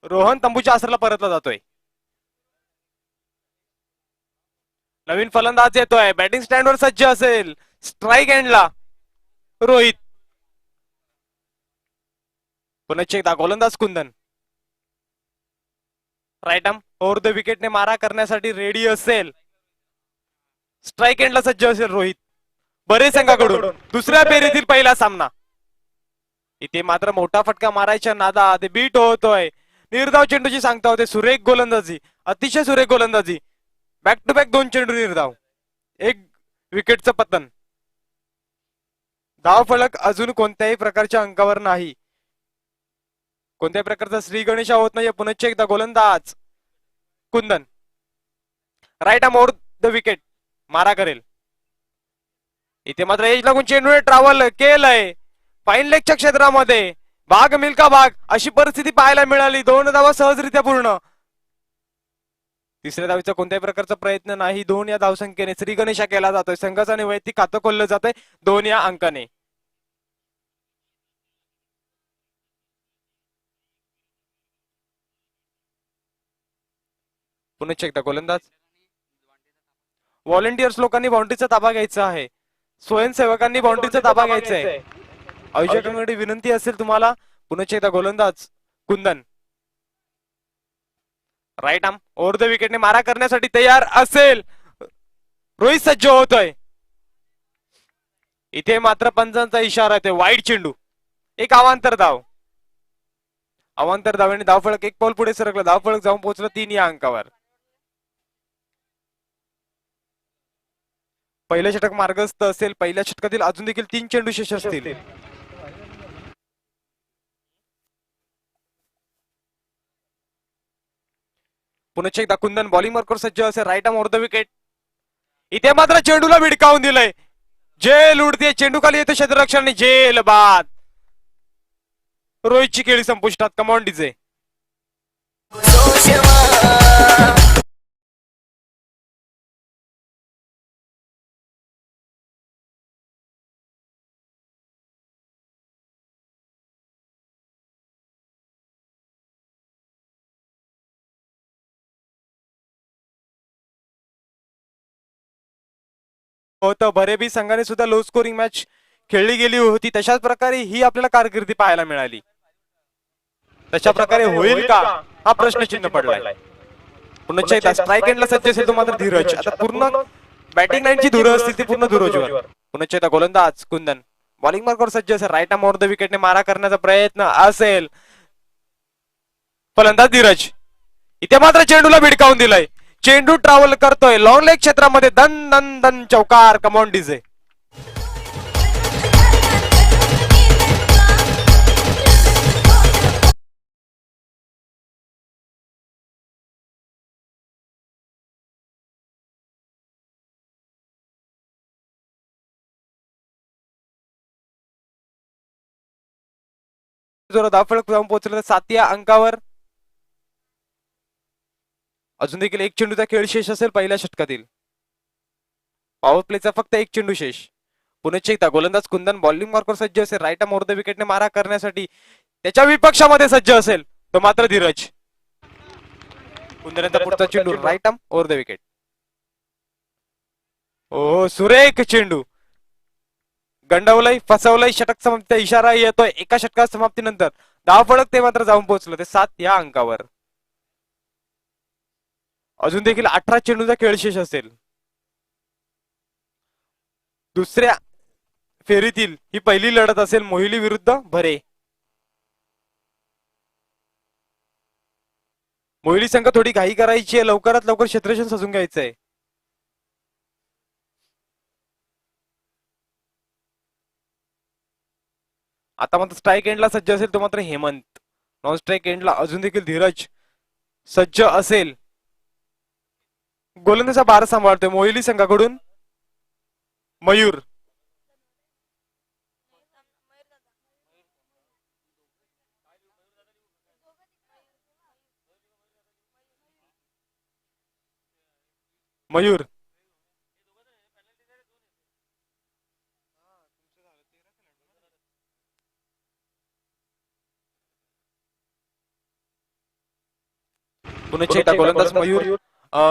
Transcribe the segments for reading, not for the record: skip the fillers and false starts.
रोहन तंबूच्या आसराला परतला जातोय. नवीन फलंदाज येतोय, बॅटिंग स्टँडवर सज्ज असेल. स्ट्राईक एंडला रोहित. पुन्हा एकदा गोलंदाज Kundan. Right arm over the विकेटने मारा करण्यासाठी रेडी असेल. स्ट्राईक एंडला सज्ज असेल रोहित. बरे संघाकडून दुसऱ्या फेरीतील पहिला सामना. इथे मात्र मोठा फटका मारायच्या नादात बीट होतोय. निर्धाव चेंडूची सांगता होते. सुरेख गोलंदाजी, अतिशय सुरेख गोलंदाजी. बॅक टू बॅक 2 चेंडू निर्धाव, 1 विकेटचं पतन. धाव फलक अजून कोणत्याही प्रकारच्या अंकावर नाही. कोणत्याही प्रकारचा श्री गणेशा होत नाहीये. पुनश्च एकदा गोलंदाज Kundan. Right arm over the wicket मारा करेल. इथे मात्र एज लागून चेंडूने ट्रॅव्हल केलंय फाईन लेगच्या क्षेत्रामध्ये. भाग मिल्का भाग अशी परिस्थिती पाहायला मिळाली. 2 धावा सहजरित्या पूर्ण. तिसऱ्या धावीचा कोणत्याही प्रकारचा प्रयत्न नाही. 2 या धावसंख्येने श्री गणेशा केला जातोय. संघाचा आणि वैयक्तिक खातं खोललं जातंय 2 या अंकाने. पुन्हा एकदा गोलंदाज. व्हॉलेंटियर्स लोकांनी बाउंड्रीचा ताबा घ्यायचा आहे. स्वयंसेवकांनी बाउंड्रीचा ताबा घ्यायचा आहे. आयोजकांकडे विनंती असेल तुम्हाला. पुन्हा एकदा गोलंदाज Kundan. Right arm over the विकेटने मारा करण्यासाठी तयार असेल. रोहित सज्ज होतोय. इथे मात्र पंचांचा इशारा येतोय. वाईड चेंडू, एक अवांतर धाव. अवांतर धावेने धावफलक 1 पाऊल पुढे सरकलं. धावफलक जाऊन पोहोचलं 3 या अंकावर. पहिलं षटक मार्गस्थ असेल. पहिल्या षटकातील अजून देखील 3 चेंडू शेष असतील. पुन्हा एकदा कुंदन बॉलिंग मार्कवर सज्ज असेल. Right arm over the wicket. इथे मात्र चेंडूला भिडकावून दिलंय. जेल उडते. चेंडू खाली येतो क्षेत्ररक्षण आणि जेल बाद. रोहितची खेळी संपुष्टात. Come on DJ. होतं बरेबी संघाने सुद्धा लो स्कोरिंग मॅच खेळली गेली होती. तशाच प्रकारे ही आपल्याला कारकिर्दी पाहायला मिळाली. तशा प्रकारे होईल का हा प्रश्नचिन्ह पडलाय. पुन्हा एकदा स्ट्राईक एंडला सज्ज असेल तो मात्र धीरज. आता पूर्ण बॅटिंग लाईनची धुरं असतील ती पूर्ण धुरोजवर. पुन्हा एकदा गोलंदाज कुंदन बॉलिंग मार्कवर सज्ज असेल. राईट आर्म ओव्हर द विकेटने मारा करण्याचा प्रयत्न असेल. फलंदाज धीरज. इथे मात्र चेंडूला भिडकावून दिलाय. चेंडू ट्रॅव्हल करतोय लॉंग लेग क्षेत्रामध्ये. दन दन दन चौकार. Come on DJ. धावफलक जाऊन पोहोचलं 7 या अंकावर. अजून देखील 1 चेंडूचा खेळ शेष असेल पहिल्या षटकातील. पॉवर प्लेचा फक्त 1 चेंडू शेष. पुन्हा एकदा गोलंदाज कुंदन बॉलिंग मार्कवर सज्ज असेल. राईट आर्म ओव्हर द विकेटने मारा करण्यासाठी त्याच्या विपक्षामध्ये सज्ज असेल तो मात्र धीरज. कुंदनचा पुढचा चेंडू right arm over the wicket. ओ सुरेख चेंडू. गंडवलंय, फसवलंय. षटक समाप्तीचा इशारा येतोय. एका षटका समाप्तीनंतर धावफलक ते मात्र जाऊन पोहोचलं ते 7 या अंकावर. अजून देखील 18 चेंडूचा खेळ शेष असेल. दुसऱ्या फेरीतील ही पहिली लढत असेल मोहिली विरुद्ध भरे. मोहिली संघ थोडी घाई करायची आहे. लवकरात लवकर क्षेत्ररक्षण सजून घ्यायचंय. आता मात्र स्ट्राईक एंडला सज्ज असेल तो मात्र हेमंत. नॉन स्ट्राईक एंडला अजून देखील धीरज सज्ज असेल. गोलंदाजा 12 सांभाळतोय मोहिली संघाकडून मयूर. मयूर पुन्हा एकदा गोलंदाज मयूर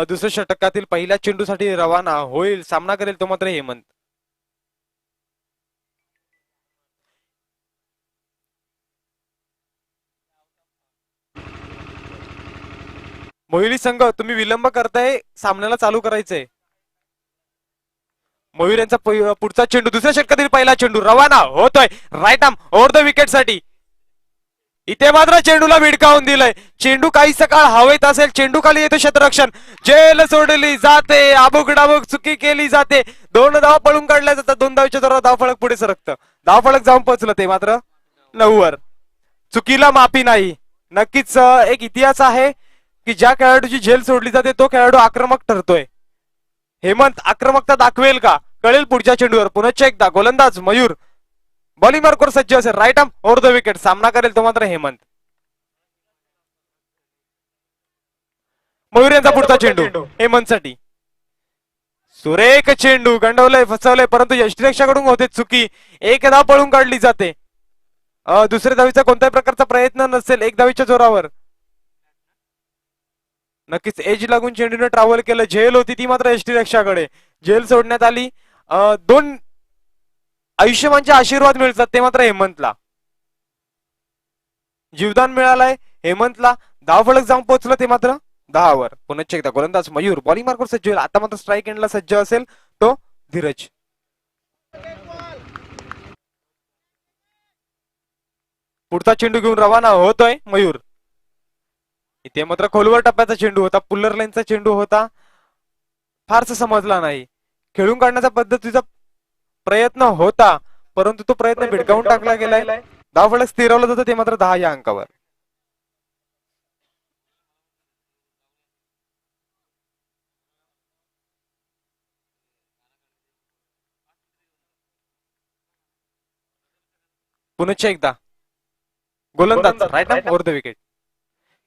दुसऱ्या षटकातील पहिल्या चेंडूसाठी रवाना होईल. सामना करेल तो मात्र हेमंत. मोहिली संघ तुम्ही विलंब करताय, सामन्याला चालू करायचंय. मयूर यांचा पुढचा चेंडू दुसऱ्या षटकातील पहिला चेंडू रवाना होतोय right arm over the wicket साठी. इथे मात्र चेंडूला भिडकावून दिलंय. चेंडू काही सकाळ हवेत असेल, चेंडू खाली येतो, क्षेत्ररक्षण, झेल सोडली जाते, आबुक चुकी केली जाते. 2 धावा पळून काढल्या जातात. 2 धावेच्या जोरावर धावफलक पुढे सरकतं. धावफलक जाऊन पोहोचलं ते मात्र 9 वर. चुकीला माफी नाही. नक्कीच एक इतिहास आहे की ज्या खेळाडूची झेल सोडली जाते तो खेळाडू आक्रमक ठरतोय. हेमंत आक्रमकता दाखवेल का, कळेल पुढच्या चेंडूवर. पुन्हा एकदा गोलंदाज मयूर बॉलिंग मार्कवर सज्ज असेल. Right arm over the wicket. सामना करेल तो मात्र हेमंत. मयूर यांचा पुढचा चेंडू हेमंत साठी. सुरेख चेंडू, गंडवलंय, फसवलंय, परंतु यष्टीरक्षाकडून होते चुकी. 1 धाव पळून काढली जाते. दुसऱ्या धावीचा कोणत्याही प्रकारचा प्रयत्न नसेल. 1 धावीच्या जोरावर नक्कीच एज लागून चेंडूने ट्रॅव्हल केलं. झेल होती ती मात्र यष्टीरक्षाकडे. झेल सोडण्यात आली. 2 आयुष्यमानचे आशीर्वाद मिळतात ते मात्र हेमंतला. जीवदान मिळालंय हेमंतला. धावफलक जाऊन पोहोचलं ते मात्र 10 वर. पुन्हा एकदा गोलंदाज मयूर बॉलिंग मार्कवर सज्ज होईल. आता मात्र स्ट्राईक एंडला सज्ज असेल तो धीरज. पुढचा चेंडू घेऊन रवाना होतोय मयूर. इथे मात्र खोलवर टप्प्याचा चेंडू होता, पुल्लर लाईनचा चेंडू होता. फारसा समजला नाही. खेळून काढण्याचा पद्धतीचा प्रयत्न होता, परंतु तो प्रयत्न भिडकावून टाकला गेलाय. धावफलक स्थिरवलं जातं ते मात्र 10 या अंकावर. पुन्हा एकदा गोलंदाज right arm over the wicket.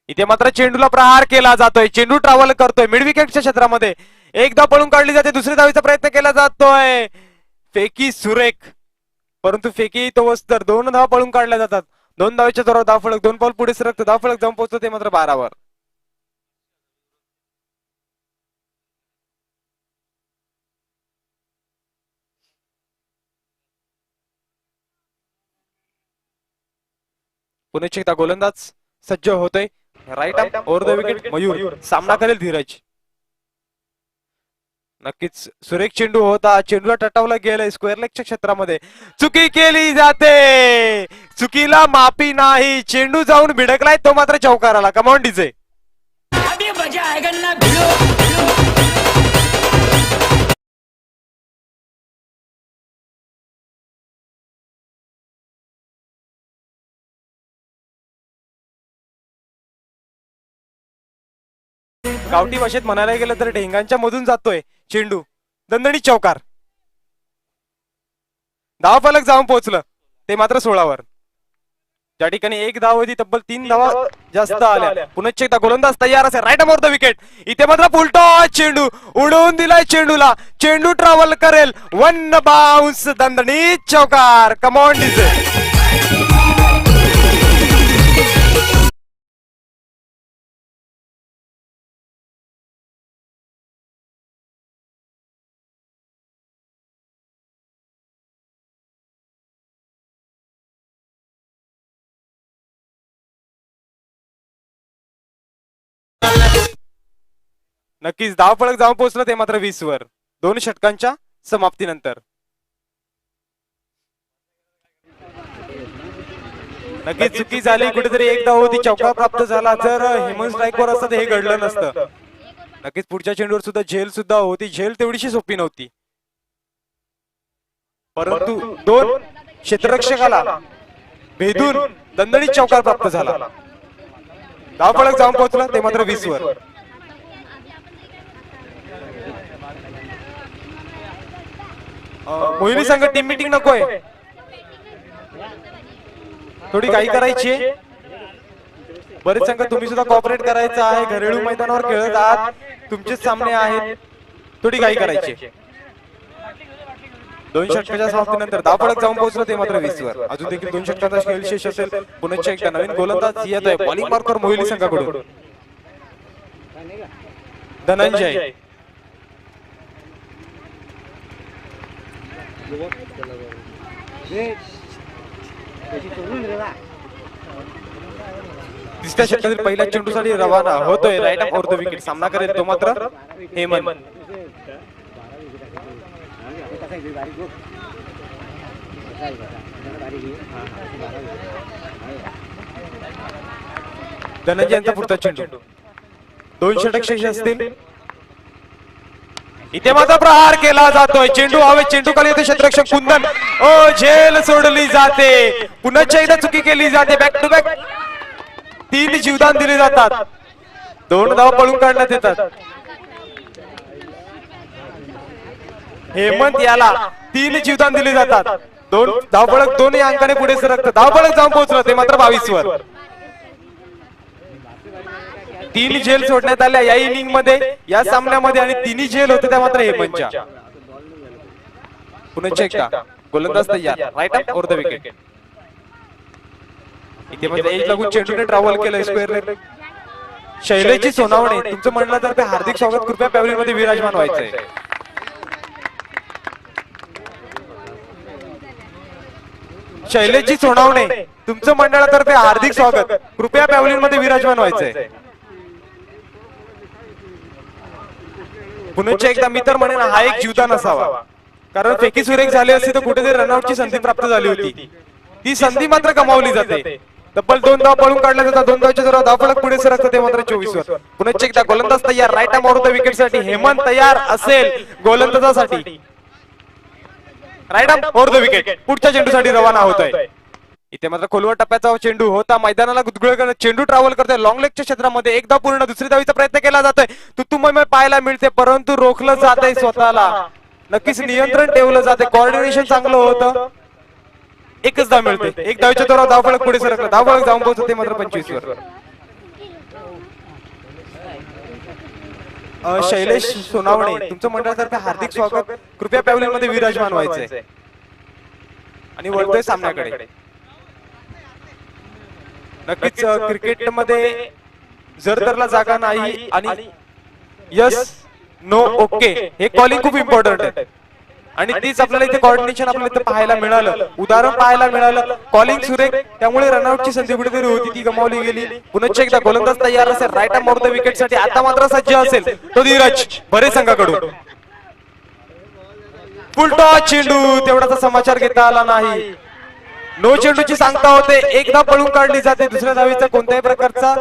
इथे मात्र चेंडूला प्रहार केला जातोय. चेंडू ट्रॅव्हल करतोय मिड विकेटच्या क्षेत्रामध्ये. 1 धाव पळून काढली जाते. दुसऱ्या धावीचा प्रयत्न केला जातोय. फेकी सुरेख, परंतु फेकी तो वस्तर. 2 धाव पळून काढल्या जातात. 2 धावेच्या जोरावर धावफलक 2 पाऊल पुढे सरकतं. धावफलक जाऊन पोहोचतो ते मात्र 12 वर. पुन्हा एकदा गोलंदाज सज्ज होतोय. Right arm over the wicket Mayur. सामना करेल धीरज. नक्कीच सुरेख चेंडू होता. चेंडूला टटावला गेलाय स्क्वेअर लेगच्या क्षेत्रामध्ये. चुकी केली जाते. चुकीला माफी नाही. चेंडू जाऊन भिडकलाय तो मात्र चौकाराला. Come on DJ. गावठी भाषेत म्हणायला गेलं तर ढेंगांच्या मधून जातोय चेंडू. दणदणीत चौकार. धावफलक जाऊन पोहोचलं ते मात्र 16 वर. ज्या ठिकाणी 1 धाव होती तब्बल 3 धावा जास्त आल्या. पुन्हा एकदा गोलंदाज तयार असेल. Right over the wicket. इथे मात्र फुलटॉस चेंडू उडवून दिलाय चेंडूला. चेंडू ट्रॅव्हल करेल. 1 बाउन्स. दणदणीत चौकार. Come on DJ. नक्कीच धावफलक जाऊन पोहोचलं ते मात्र 20 वर. 2 षटकांच्या समाप्तीनंतर. नक्कीच चुकी झाली. कुठेतरी 1 धाव होती, चौकार प्राप्त झाला. जर हेमंत स्ट्राईकवर असतं तर हे घडलं नसतं. नक्कीच पुढच्या चेंडूवर सुद्धा झेल सुद्धा होती. झेल तेवढीशी सोपी नव्हती, परंतु 2 क्षेत्ररक्षकाला भेदून दणदणीत चौकार प्राप्त झाला. धावफलक जाऊन पोहोचला ते मात्र 20 वर. मोहिनी संघ टीम मीटिंग नकोय. थोडी घाई करायची. बरेच संघ तुम्ही सुद्धा कॉपरेट करायचं आहे. घरेलू मैदानावर खेळत आहात. तुमचे सामने आहेत. थोडी घाई करायची. 2 षटकाच्या समाप्तीनंतर धावफलक जाऊन पोहोचलं ते मात्र 20 वर. अजून देखील 2 षटकांचा खेळ शेष असेल. पुन्हा एकदा नवीन गोलंदाज येतोय बॉलिंग मार्कवर मोहिनी संघाकडून. धनंजय. तिसऱ्या षटकातील पहिल्या चेंडूसाठी रवाना होतोय. Right off over the wicket. सामना करेल तो मात्र हेमंत. धनंजय यांचा पुढचा चेंडू. 2 षटक शेष असतील. इथे माझा प्रहार केला जातोय. चेंडू हवे. चेंडू खाली येते क्षेत्ररक्षक कुंदन. ओ झेल सोडली जाते. पुन्हा एकदा चुकी केली जाते. बॅक टू बॅक 3 जीवदान दिले जातात. 2 धावा पळून काढण्यात येतात. हेमंत याला 3 जीवदान दिले जातात. 2 धावफलक 2 अंकाने पुढे सरकतात. धावफलक जाऊन पोहोचलं ते मात्र 22 वर. 3 झेल सोडण्यात आल्या या इनिंग मध्ये, या सामन्यामध्ये, आणि 3 झेल होते त्या मात्र हेमंतच्या. पुन्हा एकदा गोलंदाज तयार. Right off over the wicket. इथे मध्ये एज लागून चेंडूने ट्रॅव्हल केलं स्क्वेअर. शैलेशजी सोनावणे तुमचं म्हणलं तर ते हार्दिक स्वागत. कृपया पॅव्हलियन मध्ये विराजमान व्हायचंय. शैलेशजी सोनावणे तुमचं मंडळातर्फे हार्दिक स्वागत. कृपया पॅव्हलियन मध्ये विराजमान व्हायचंय. पुन्हा एकदा मी तर म्हणेन हा एक जीवदान असावा, कारण फेकी सुरेख झाली असती तर कुठेतरी रनआउटची संधी प्राप्त झाली होती. ती संधी मात्र गमावली जाते. तब्बल 2 धावा पळून काढल्या जातात. 2 धावाच्या जोरावर धावफलक पुढे सरकते मात्र 24 वर. पुन्हा एकदा गोलंदाज तयार. Right arm over the wicket साठी हेमंत तयार असेल गोलंदाजासाठी. Right arm over the wicket. पुढच्या चेंडूसाठी रवाना होतोय. इथे मात्र खोलवर टप्प्याचा चेंडू होता. मैदानाला गुदगुळ करत चेंडू ट्रॅव्हल करतोय लॉंग लेगच्या क्षेत्रामध्ये. एकदा पूर्ण दुसरी धावीचा प्रयत्न केला जातोय. तुतुमय पाहायला मिळते परंतु रोखलं जातंय स्वतःला. नक्कीच नियंत्रण ठेवलं जाते. कोऑर्डिनेशन चांगलं होतं. एकच धाव मिळते. 1 धावीच्या जोरावर धावफलक पुढे सरकला. धावफलक जाऊन पोहोचते मात्र 25 वर. शैलेश सोनावणे तुमचं मंडळातर्फे हार्दिक स्वागत. कृपया पॅव्हलियन मध्ये विराजमान व्हायचंय. आणि वळतोय सामन्याकडे. नक्कीच क्रिकेटमध्ये जर तरला जागा नाही आणि यस नो ओके हे कॉलिंग खूप इम्पॉर्टंट आहे. आणि तीच आपल्याला इथे कोऑर्डिनेशन आपल्याला इथे पाहायला मिळालं. उदाहरण पाहायला मिळालं. कॉलिंग सुरेख. त्यामुळे रनआउटची संधी कुठेतरी होती ती गमावली गेली. पुन्हा एकदा गोलंदाज तयार असेल. Right arm over the wicket साठी आता मात्र सज्ज असेल तो धीरज बरे संघाकडून. फुलटॉस चेंडू. तेवढाचा समाचार घेता आला नाही. नो चेंडूची सांगता होते. 1 धाव पळून काढली जाते. दुसऱ्या धावीचा कोणत्याही प्रकारचा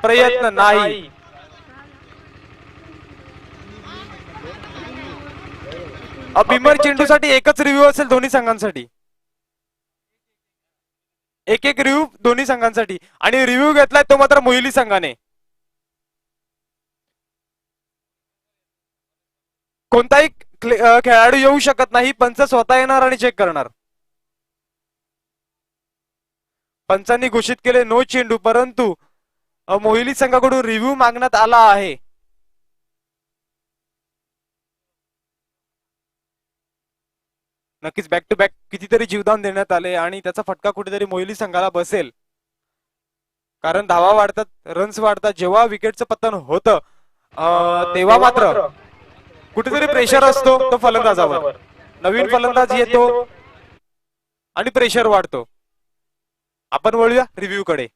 प्रयत्न नाही. भीमर चेंडूसाठी एकच रिव्ह्यू असेल दोन्ही संघांसाठी. एक रिव्ह्यू दोन्ही संघांसाठी. आणि रिव्ह्यू घेतलाय तो मात्र मोहिली संघाने. कोणताही खेळाडू येऊ शकत नाही. पंच स्वतः येणार आणि चेक करणार. पंचांनी घोषित केले नो चेंडू, परंतु मोहिली संघाकडून रिव्ह्यू मागण्यात आला आहे. नक्कीच बॅक टू बॅक कितीतरी जीवदान देण्यात आले आणि त्याचा फटका कुठेतरी मोहिली संघाला बसेल. कारण धावा वाढतात, रन्स वाढतात. जेव्हा विकेटचं पतन होतं तेव्हा मात्र कुठेतरी प्रेशर असतो तो फलंदाजावर. नवीन फलंदाज येतो आणि प्रेशर वाढतो. आपण वळूया रिव्ह्यू कडे.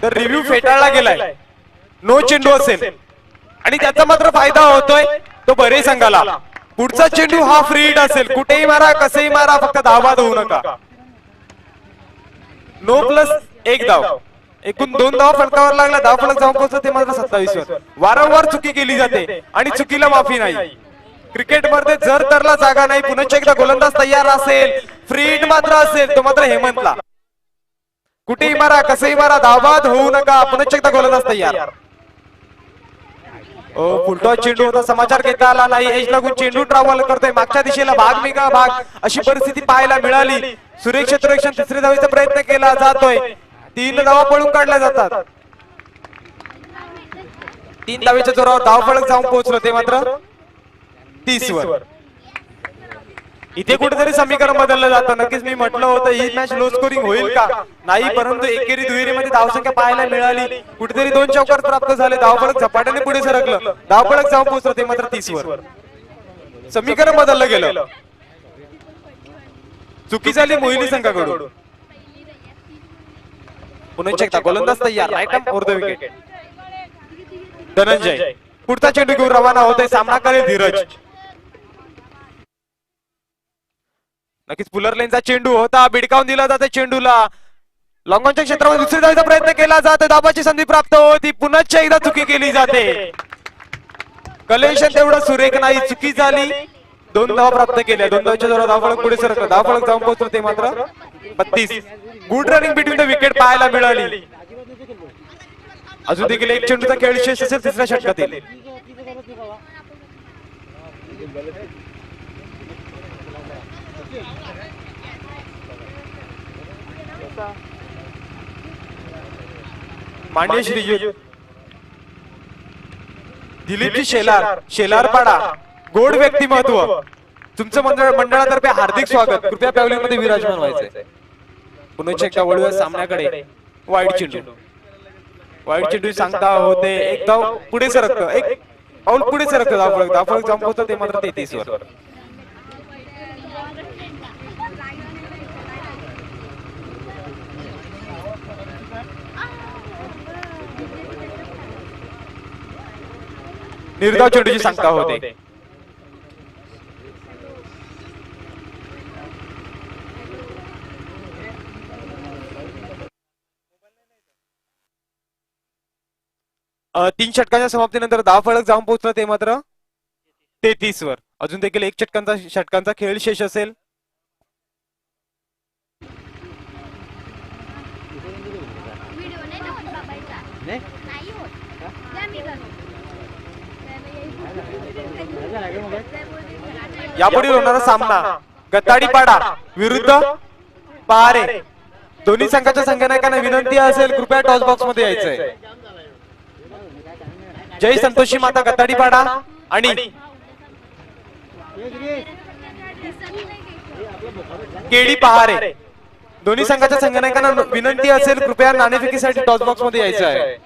तर रिव्ह्यू फेटाळला गेलाय. नो चेंडू असेल आणि त्याचा मात्र फायदा होतोय तो बरे संघाला. पुढचा चेंडू हा फ्री हिट असेल. कुठेही मारा, कसेही मारा, फक्त धावबाद होऊ नका. नो प्लस 1 धाव. एकूण 2 धाव फलकावर लागला. धाव फलक जाऊन पोहोचत ते मात्र 27 वर. वारंवार चुकी केली जाते आणि चुकीला माफी नाही. क्रिकेटमध्ये जर तरला जागा नाही. पुन्हा एकदा गोलंदाज तयार असेल. फ्री हिट मात्र असेल तो मात्र हेमंतला. कुठेही मारा, कसंही मारा, धावबाद होऊ नका. पुन्हा एकदा गोलंदाज तयार. फुलटॉस चेंडू होता, समाचार घेता आला नाही. एज लागून चेंडू ट्रॅव्हल करतोय मागच्या दिशेला, भाग मेगा भाग अशी परिस्थिती पाहायला मिळाली. सुरेख क्षेत्ररक्षण तिसऱ्या धावेचा प्रयत्न केला जातोय. 3 धावा पळून काढल्या जातात. 3 धावेच्या जोरावर धावफलक जाऊन पोहोचलं ते मात्र 30 वर. इथे कुठेतरी समीकरण बदललं जातं. नक्कीच मी म्हटलं होतं ही मॅच लो स्कोरिंग होईल का नाही, परंतु एकेरी दुहेरीमध्ये धावसंख्या पाहायला मिळाली. कुठेतरी 2 चौकार प्राप्त झाले. धावफलक झपाट्याने पुढे सरकलं. धावफलक जाऊन पोहोचलं ते मात्र 30 वर. समीकरण बदललं गेलं. चुकी झाली मोहिनी संघाकडून. पुन्हा एकदा गोलंदाज तयार. Right arm over the wicket. Dhananjay पुढचा चेंडू घेऊन रवाना होतोय. सामना करेल धीरज. नक्कीच पुलर लेनचा चेंडू होता, भिडकावून दिला जाते चेंडूला. लॉंगॉनच्या क्षेत्रामध्ये दुसरी धावेचा प्रयत्न केला जातो. धाबाची संधी प्राप्त होती. पुन्हा एकदा चुकी केली जाते. कलेक्शन तेवढं सुरेख नाही, चुकी झाली. 2 धावा प्राप्त केल्या. 2 धावाच्या जोरावर धावफलक पुढे सरकलं. धावफलक जाऊन पोहोचलं ते मात्र 32. Good running between the wicket पाहायला मिळाली. अजून देखील एक चेंडूचा खेळ शेष असेल तिसऱ्या षटकातील. मान्य श्रीयुत दिलीपजी शेलारपाडा, गोड व्यक्तिमत्व, तुमचं मंडळातर्फे हार्दिक स्वागत. कृपया पॅव्हलियन मध्ये विराजमान व्हायचंय. पुन्हा एकदा वळूया सामन्याकडे. वाईट चेंडू सांगता होते. एक धाव पुढे सरकतं, एक पाऊल पुढे सरकतं. धावफलक जाऊन पोहोचतं ते मात्र 33 वर. निर्धाव चेंडूची सांगता होते. तीन षटकांच्या समाप्तीनंतर धावफलक जाऊन पोहोचलं ते मात्र 33 वर. अजून देखील एक षटकांचा खेळ शेष असेल. यापुढील होणारा सामना गताडीपाडा विरुद्ध पहारे. दोन्ही संघाच्या संघनायकांना विनंती असेल कृपया टॉस बॉक्स मध्ये यायचंय. जय संतोषी माता गताडीपाडा आणि केडी पहारे. दोन्ही संघाच्या संघनायकांना विनंती असेल कृपया नाणेफेकीसाठी टॉस बॉक्स मध्ये यायचं आहे.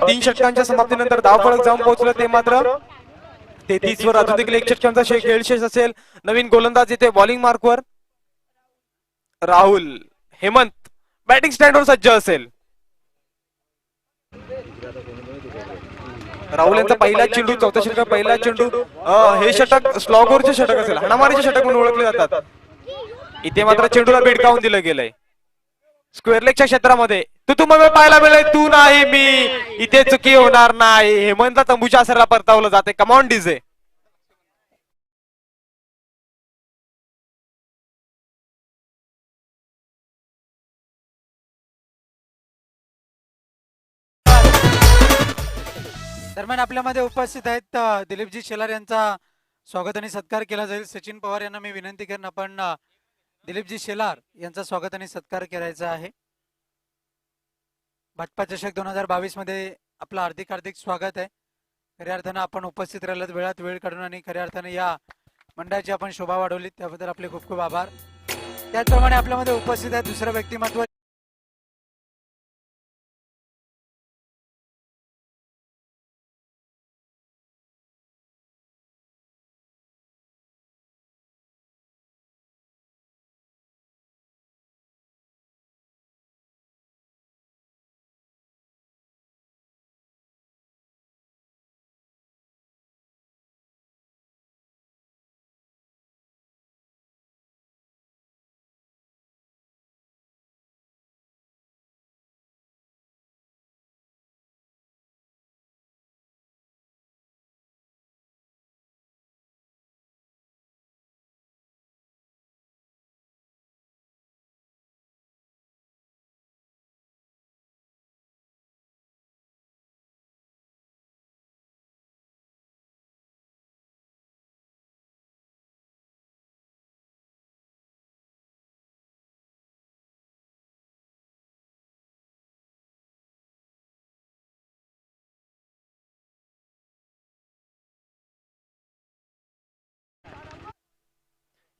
तीन षटकांच्या समाप्तीनंतर धावफलक जाऊन पोहोचलं ते मात्र 33 वर. अजून देखील एक षटकांचा खेळ शेष असेल. नवीन गोलंदाज येथे बॉलिंग मार्कवर. राहुल हेमंत बॅटिंग स्टँडवर सज्ज असेल. राहुल यांचा पहिला चेंडू, चौथा षटक पहिला चेंडू. हे षटक स्लॉगरचे षटक असेल, हाणामारीचे षटक म्हणून ओळखले जातात. इथे मात्र चेंडूला भिडकावून दिलं गेलंय. स्क्वेअर लेगच्या क्षेत्रामध्ये तुम्हाला पाहायला मिळेल. तू नाही मी, इथे चुकी होणार नाही. हेमंतला तंबूच्या आसराला परतावलं जाते. Come on DJ. दरम्यान आपल्यामध्ये उपस्थित आहेत दिलीपजी शेलार यांचा स्वागत आणि सत्कार केला जाईल. सचिन पवार यांना मी विनंती करेन आपण दिलीपजी शेलार यांचा स्वागत आणि सत्कार करायचा आहे. भाजपा चषक 2022 मध्ये आपलं हार्दिक हार्दिक स्वागत आहे. खऱ्या अर्थानं आपण उपस्थित राहिलात, वेळात वेळ काढून आणि खऱ्या अर्थानं या मंडळाची आपण शोभा वाढवली त्याबद्दल आपले खूप खूप आभार. त्याचप्रमाणे आपल्यामध्ये उपस्थित आहे दुसरं व्यक्तिमत्व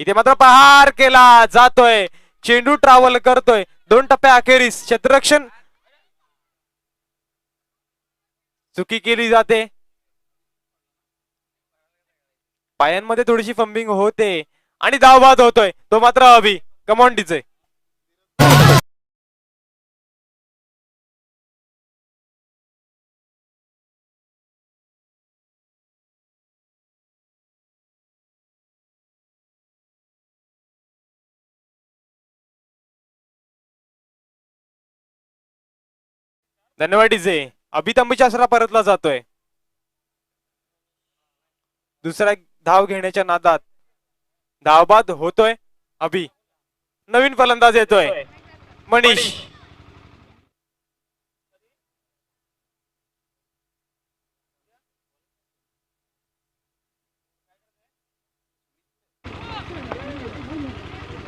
इथे मात्र प्रहार केला जातोय, चेंडू ट्रॅव्हल करतोय 2 टप्प्या अखेरीस. क्षेत्ररक्षण चुकी केली जाते, पायांमध्ये थोडीशी फंबिंग होते आणि धावबाद होतोय तो मात्र अभि. Come on DJ. धन्यवाद डीजे. अभि तंबूच्या आसरा परतला जातोय. दुसरा धाव घेण्याच्या नादात धावबाद होतोय अभि. नवीन फलंदाज येतोय मनीष.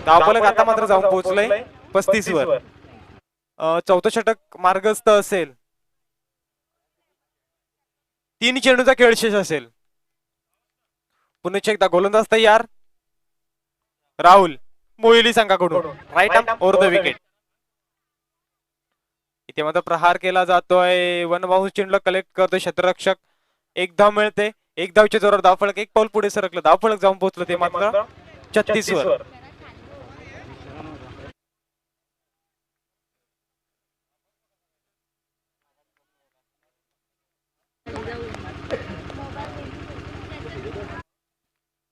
धावफलक आता मात्र जाऊन पोहोचलंय 35 वर. चौथं षटक मार्गस्थ असेल, 3 चेंडूचा खेळ शेष असेल. पुन्हा एकदा गोलंदाज तयार. राहुल मोहिली संघाकडून right arm over the wicket. इथे मात्र प्रहार केला जातोय, वन बाउन्स चेंडूला कलेक्ट करतोय क्षेत्ररक्षक. 1 धाव मिळते, 1 धावच्या जोरावर धावफलक 1 पाऊल पुढे सरकलं. धावफलक जाऊन पोहोचलं ते मात्र 36 वर.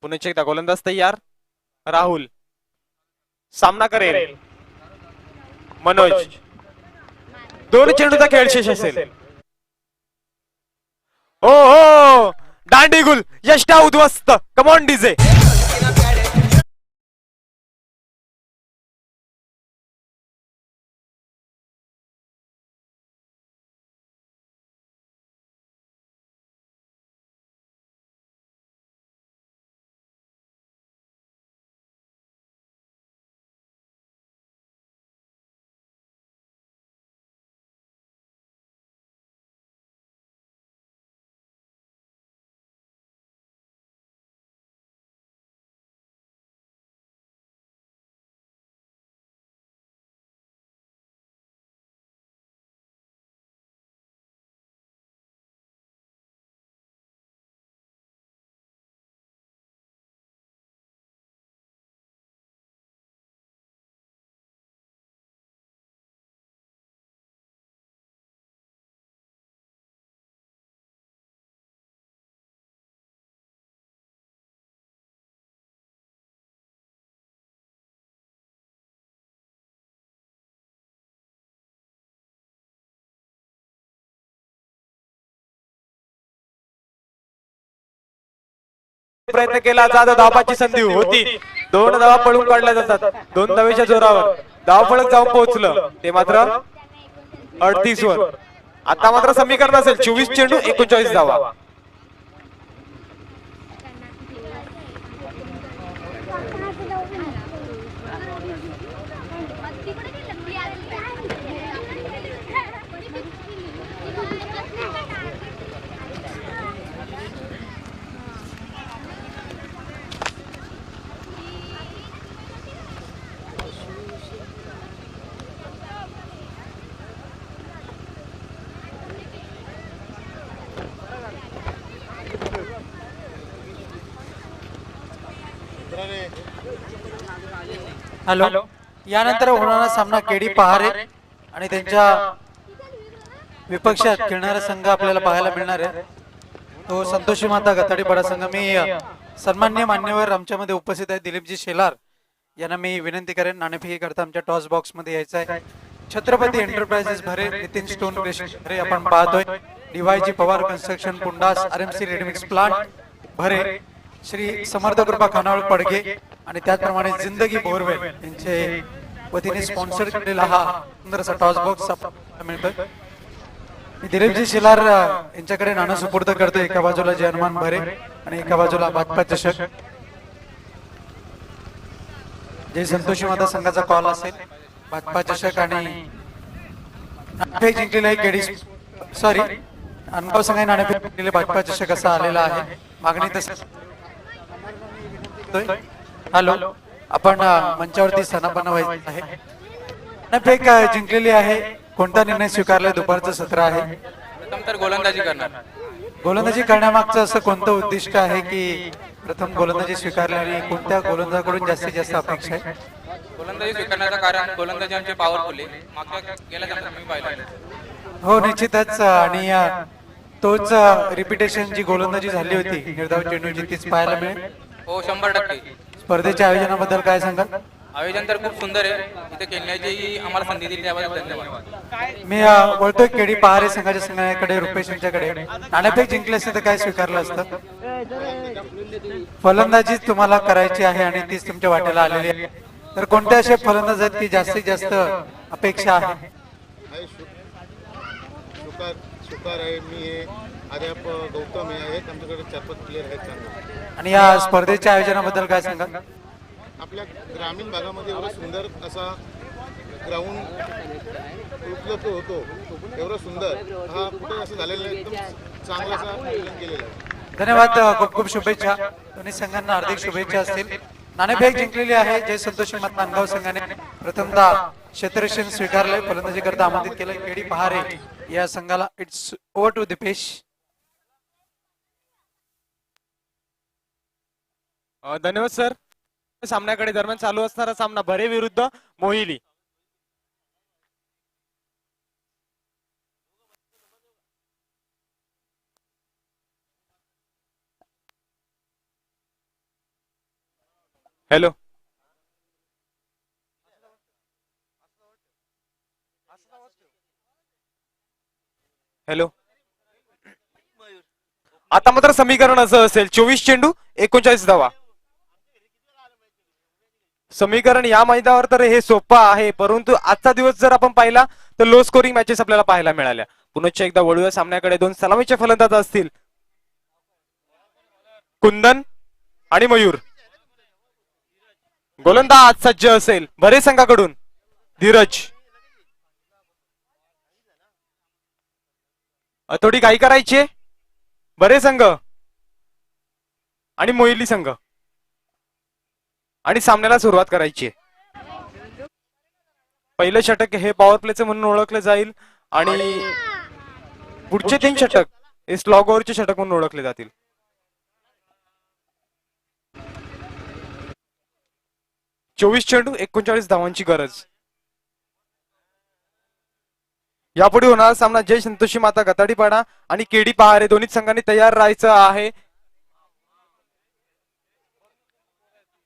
पुन्हा एकदा गोलंदाज तयार. राहुल सामना करेल. मनोज 2 चेंडूचा खेळ शेष असेल. हो हो दांडीगुल यष्टा उद्ध्वस्त. Come on DJ. प्रयत्न केला जातो, धावाची संधी होती. 2 धावा पळून काढल्या जातात. 2 धावेच्या जोरावर धावफलक जाऊन पोहोचलं ते मात्र 38 वर. आता मात्र समीकरण असेल 24 चेंडू 39 धावा. हॅलो. यानंतर होणारा सामना केडी पहारे आणि त्यांच्या विपक्षात खेळणारा संघ आपल्याला पाहायला मिळणार आहे तो संतोषी माता गताडी बडा संघ. मी सन्मान्य मान्यवर आमच्यामध्ये उपस्थित आहे दिलीपजी शेलार यांना मी विनंती करेन नाणेफेकी करता आमच्या टॉस बॉक्स मध्ये यायचं आहे. छत्रपती एंटरप्राइजेस भरे, नितीन स्टोन भरे आपण पाहतोय. DYG Pawar construction Pundas, RMC readymix plant Bhare, Shri समर्थ कृपा खानावळ पडगे आणि त्याचप्रमाणे जिंदगी बोरवेल यांचे वतीने स्पॉन्सर केलेला हा सुंदर टॉस बॉक्स मिळतोय. मी दिलीपजी शेलार यांच्याकडे नाणं सुपूर्द करतो. एका बाजूला जयमान भरे आणि एका बाजूला बादपा चषक. जे संतोषी माता संघाचा कॉल असेल बादपा चषक आणि नाणेफेक जिंकलेला आहे केडी सॉरी अनगाव संघाने नाणेफेक जिंकलेले बादपा चषक असा आलेला आहे. मागणी तसं हॅलो, आपण मंचावरती स्थानापन्न व्हायचं आहे. नाणेफेक जिंकलेली आहे. कोणता निर्णय स्वीकारलाय? दुपारचं सत्र आहे. प्रथम तर गोलंदाजी करणार. गोलंदाजी करण्यामागचं असं कोणतं उद्दिष्ट आहे की प्रथम गोलंदाजी स्वीकारली आणि कोणत्या गोलंदाजाकडून जास्तीत जास्त अपेक्षा आहे? गोलंदाजी स्वीकारण्याचं कारण गोलंदाजी आमची पॉवरफुल आहे. मागच्या गेल्या जणांना मी पाहिलं. हो, निश्चितच. आणि तोच रिपिटेशन जी गोलंदाजी झाली होती निर्धाव चेंडूची तीच पाहायला मिळेल. हो, 100%. स्पर्धेच्या आयोजनाबद्दल काय सांगाल? आयोजन तर खूप सुंदर आहे. इथे खेळण्याची आम्हाला संधी दिली त्याबद्दल धन्यवाद. मी बोलतोय केडी पहारे संघाच्या संघाकडे, रुपेश यांच्याकडे. नाणेफेक जिंकले असते तर काय स्वीकारलं असतं? फलंदाजी तुम्हाला करायची आहे आणि तीच तुमच्या वाट्याला आलेली आहे. तर कोणते असे फलंदाज आहेत की जास्तीत जास्त अपेक्षा आहे? शुकार आहे, मी आहे, आर्याप गौतम आहे, आहेत आमच्याकडे 4-5 प्लेयर आहेत चांगले. आणि या स्पर्धेच्या आयोजनाबद्दल काय सांगाल? आपल्या ग्रामीण भागामध्ये एवढा सुंदर असा ग्राउंड उपलब्ध होतो, एवढं सुंदर हा कुठे असं झालेलं नाही. एकदम चांगला असा आयोजन केलेलं आहे. धन्यवाद. खूप खूप शुभेच्छा. दोन्ही संघांना हार्दिक शुभेच्छा असतील. नाणेफेक जिंकलेली आहे. जय संतोषी मत नांदगाव संघाने प्रथमतः क्षेत्ररक्षण स्वीकारलंय. फलंदाजी करता आमंत्रित केलंय केडी पहारे या संघाला. It's over to Dipesh. धन्यवाद सर. सामन्याकडे दरम्यान चालू असणारा सामना भरे विरुद्ध मोहिली. Hello, hello. आता मात्र समीकरण असं असेल, 24 चेंडू 39 धावा. समीकरण या मैदानावर तर हे सोपं आहे, परंतु आजचा दिवस जर आपण पाहिला तर लो स्कोरिंग मॅचेस आपल्याला पाहायला मिळाल्या. पुनश्च एकदा वळूया सामन्याकडे. दोन सलामीचे फलंदाज असतील, कुंदन आणि मयूर. गोलंदाज सज्ज असेल भरे संघाकडून धीरज. थोडी घाई करायची भरे संघ आणि मोहिली संघ, आणि सामन्याला सुरुवात करायची. पहिलं षटक हे पॉवर प्लेचं म्हणून ओळखलं जाईल आणि पुढचे 3 षटक हे स्लॉग ओव्हरचे षटक म्हणून ओळखले जातील. चोवीस चेंडू 39 धावांची गरज. यापुढे होणारा सामना जय संतोषी माता गताडीपाडा आणि केडी पहारे दोन्ही संघांनी तयार राहायचं आहे.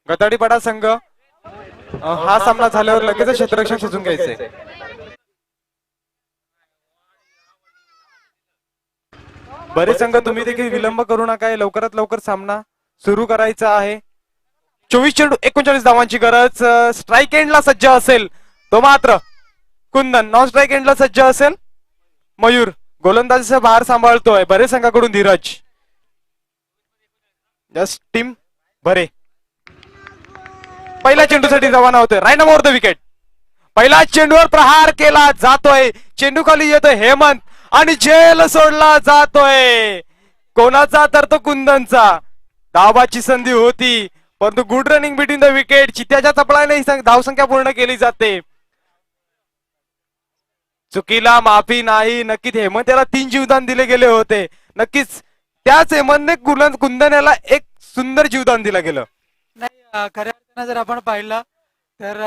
गताडीपाडा संघ हा सामना झाल्यावर लगेच क्षेत्ररक्षण सजून घ्यायचंय. बरेच संघ तुम्ही देखील विलंब करू नका, लवकरात लवकर सामना सुरू करायचा आहे. 24 चेंडू 39 धावांची गरज. स्ट्राईक एंडला सज्ज असेल तो मात्र कुंदन, नॉन स्ट्राईक एंडला सज्ज असेल मयूर. गोलंदाजीचा भार सांभाळतोय बरे संघाकडून धीरज. जस्ट टीम भरे पहिल्या चेंडूसाठी रवाना होतोय. Right over the wicket. पहिला चेंडूवर प्रहार केला जातोय. चेंडू खाली येतोय हेमंत आणि झेल सोडला जातोय. कोणाचा तर तो कुंदनचा. धावाची संधी होती परंतु good running between the wicket. चित्याच्या चपळाने ही धावसंख्या पूर्ण केली जाते. चुकीला माफी नाही. नक्कीच हेमंत याला 3 जीवदान दिले गेले होते. नक्कीच त्याच हेमंतने कुंदन याला एक सुंदर जीवदान दिलं गेलं. नाही, खऱ्या अर्थानं जर आपण पाहिलं तर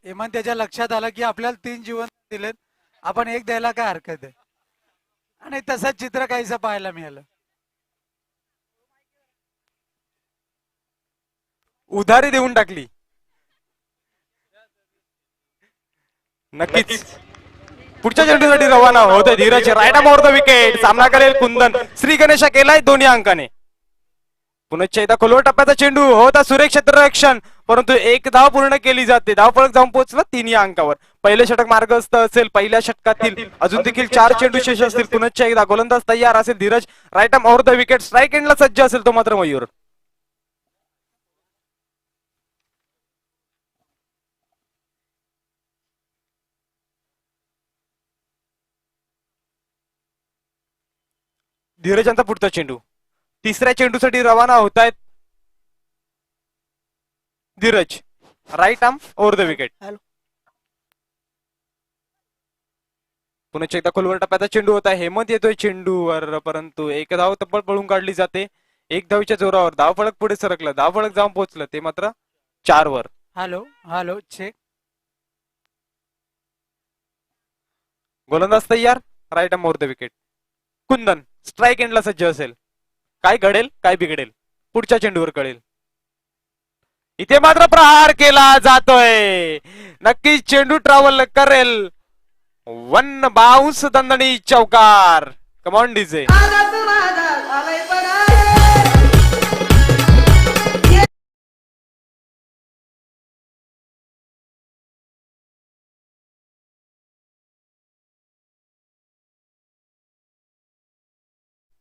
हेमंत त्याच्या लक्षात आलं की आपल्याला 3 जीवन दिलेत, आपण एक द्यायला काय हरकत आहे. आणि तसंच चित्र काहीसं पाहायला मिळालं. उधारी देऊन टाकली. नक्कीच पुढच्या चेंडूसाठी रवाना होतोय Dhiraj. Right over the wicket. सामना करेल कुंदन. श्री गणेशा केलाय 2 अंकाने. पुनश्च एकदा खोलवर टप्प्याचा चेंडू होता सुरेख क्षेत्ररक्षण, परंतु एक धाव पूर्ण केली जाते. धावफलक जाऊन पोहोचला 3 अंकावर. पहिले षटक मार्गस्थ असेल. पहिल्या षटकातील अजून देखील 4 चेंडू शेष असतील. पुनश्च एकदा गोलंदाज तयार असेल Dhiraj. Right over the wicket. Strike एंडला सज्ज असेल तो मात्र मयूर. धीरज यांचा पुढचा चेंडू. तिसऱ्या चेंडूसाठी रवाना होत आहेत Dhiraj, right arm over the wicket. Hello. पुन्हा एकदा खोलवर टप्प्याचा चेंडू होता. हेमंत येतोय चेंडूवर, परंतु एक धाव तब्बल पळून काढली जाते. एक धावच्या जोरावर धाव फलक पुढे सरकलं, धाव फलक जाऊन पोहोचलं ते मात्र 4 वर. Hello hello check. गोलंदाज तयार, right arm over the wicket. Kundan strike एंडला सज्ज असेल. काय घडेल काय बिघडेल पुढच्या चेंडूवर कळेल. इथे मात्र प्रहार केला जातोय. नक्कीच चेंडू ट्रॅव्हल करेल. 1 बाउन्स दणदणी चौकार. Come on DJ.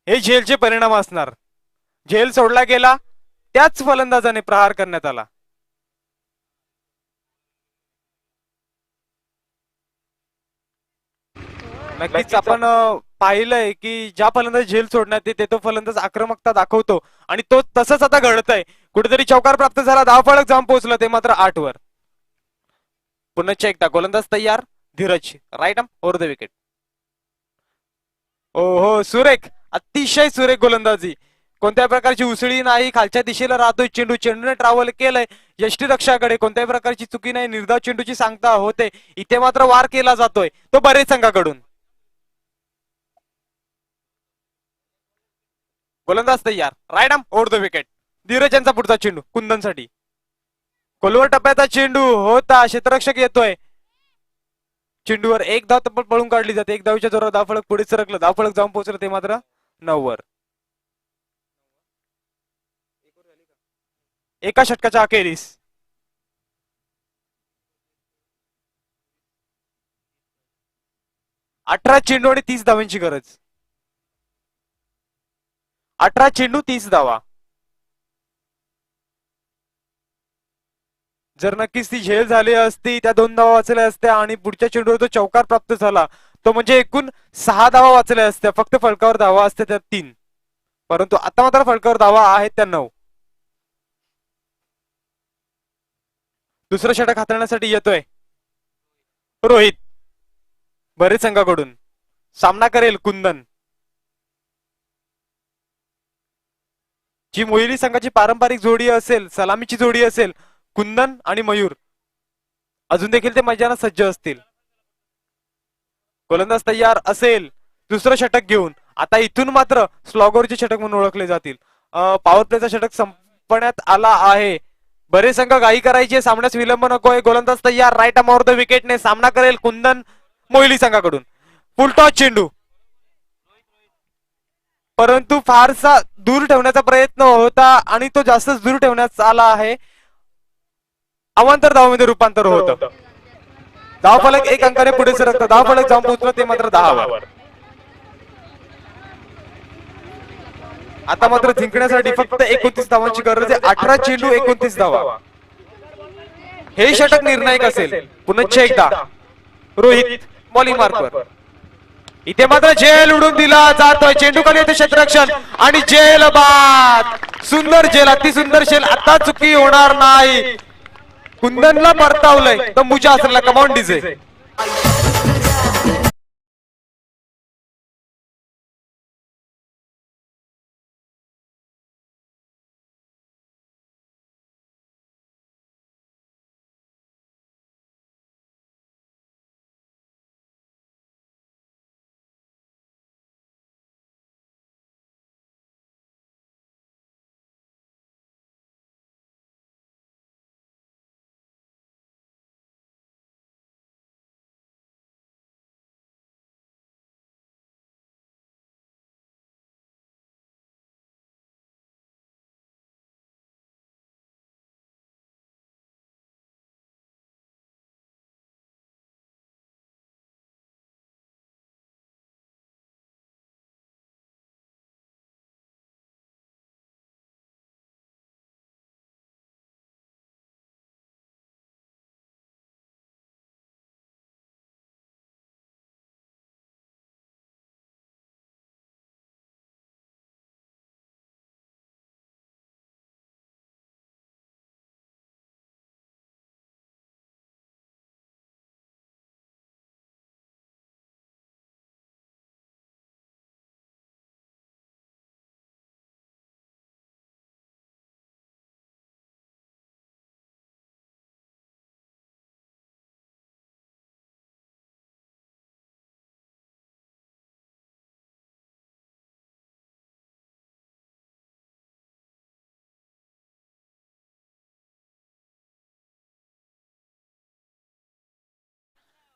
हे झेलचे परिणाम असणार. झेल सोडला गेला, त्याच फलंदाजाने प्रहार करण्यात आला. नक्कीच आपण पाहिलंय की ज्या फलंदाज झेल सोडण्यात येते तो फलंदाज आक्रमकता दाखवतो आणि तो तसंच आता घडतंय. कुठेतरी चौकार प्राप्त झाला, धाव फलक जाऊन पोहोचलं ते मात्र 8 वर. पुन्हा एकदा गोलंदाज तयार, Dhiraj, right arm over the wicket. हो सुरेख, अतिशय सुरेख गोलंदाजी. कोणत्याही प्रकारची उसळी नाही, खालच्या दिशेला राहतोय चेंडू, चेंडूने ट्रॅव्हल केलंय यष्टीरक्षाकडे. कोणत्याही प्रकारची चुकी नाही, निर्धाव चेंडूची सांगता होते. इथे मात्र वार केला जातोय तो बरेच संघाकडून. गोलंदाज तयार, right arm over the wicket. Dhiraj यांचा पुढचा चेंडू कुंदनसाठी. खोलवर टप्प्याचा चेंडू होता, क्षेत्ररक्षक येतोय. चेंडूवर एक धाव तब्बल पळून काढली जाते. एक धावच्या जोरावर धाव फलक पुढे सरकलं, धाव फलक जाऊन पोहोचलं ते मात्र 9 वर. एका षटकाच्या अखेरीस 18 चेंडू आणि 30 धावांची गरज. 18 चेंडू 30 धावा. जर नक्कीच ती झेल झाली असती, त्या 2 धावा वाचल्या असत्या आणि पुढच्या चेंडूवर तो चौकार प्राप्त झाला तो म्हणजे एकूण 6 धावा वाचल्या असत्या. फक्त फलकावर धावा असत्या त्या 3, परंतु आता मात्र फलकावर धावा आहेत त्या 9. दुसरं षटक हाताळण्यासाठी येतोय रोहित. बरेच संघाकडून सामना करेल कुंदन. जी मोहिली संघाची पारंपरिक जोडी असेल, सलामीची जोडी असेल, कुंदन आणि मयूर, अजून देखील ते मैदानात सज्ज असतील. गोलंदाज तयार असेल दुसरं षटक घेऊन. आता इथून मात्र स्लॉगरचे षटक म्हणून ओळखले जातील. पॉवर प्लेचा षटक संपण्यात आला आहे. बरेच संघ घाई करायचे, सामन्यास विलंब नकोय. गोलंदाज तयार, राईट आर्म ओव्हर द विकेटने सामना करेल कुंदन मोहिली संघाकडून. फुल टॉस चेंडू, परंतु फारसा दूर ठेवण्याचा प्रयत्न होता आणि तो जास्तच दूर ठेवण्यात आला आहे. अवांतर धावामध्ये रूपांतर होतं. धाव फलक 1 अंकाने पुढे सरकतं, धाव फलक जाऊन पोहोचलं ते मात्र 10 वर. आता मात्र जिंकण्यासाठी फक्त 29 धावांची गरज आहे. 18 चेंडू 29 धावा. हे षटक निर्णायक असेल. पुन्हा एकदा रोहित बॉलिंग मार्कवर. इथे मात्र जेल उडून दिला जातोय. चेंडू खाली येते क्षेत्ररक्षण आणि जेल बाद. सुंदर जेल, अति सुंदर जेल. आता चुकी होणार नाही. कुंदनला परतावलंय तर मुजा असलेला. Command DJ.